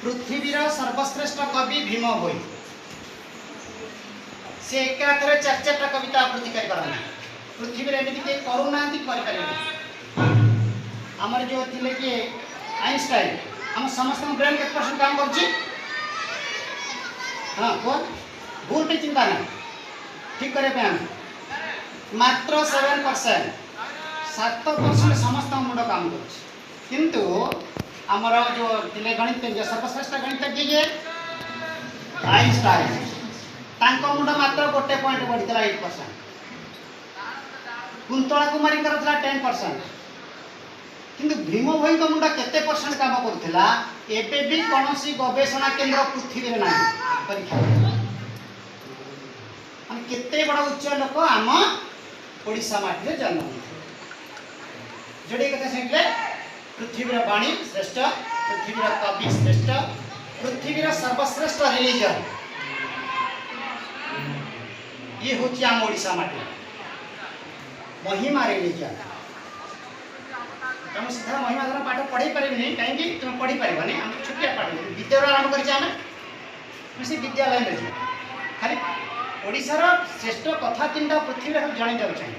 पृथ्वीर सर्वश्रेष्ठ कवि भीम भोई से एकाथरे चार चार कविता आवृत्ति कर पृथ्वी एमती के करूना आमर जो थे कि आइंस्टाइन आम समस्त ब्रेन के परसेंट काम कर हाँ कौन भूल पे चिंता ना ठीक करे मात्र 7% 7% समस्त मुंड काम किंतु आमर जो थे गणितज्ञ सर्वश्रेष्ठ गणितज्ञ आइंस्टाइन तांको मुंड मात्र 1 पॉइंट बढ़ी 8%। कुंतला कुमारी 10%। किंतु भीम भई मुंड केते परसेंट काम करुला एबे भी कौन गवेषणा केन्द्र पृथ्वी ना परीक्षा केते बड़ा उच्च लोक आम ओडिशा माटी जन्म जोड़े कथा से पृथ्वीर वाणी श्रेष्ठ पृथ्वीर कवि श्रेष्ठ पृथ्वीर सर्वश्रेष्ठ रिलीजन ये हूँ आम ओडिशा माटी महिमा रिलीजन तुम सीधा महिमा द्वारा पाठ पढ़ी पारे कहीं तुम पढ़ी पारे आम छुटिया पाठ विद्यालय आरंभ कर विद्यालय में खाली ओडिशार श्रेष्ठ कथा 3टा पृथ्वी जन चाहिए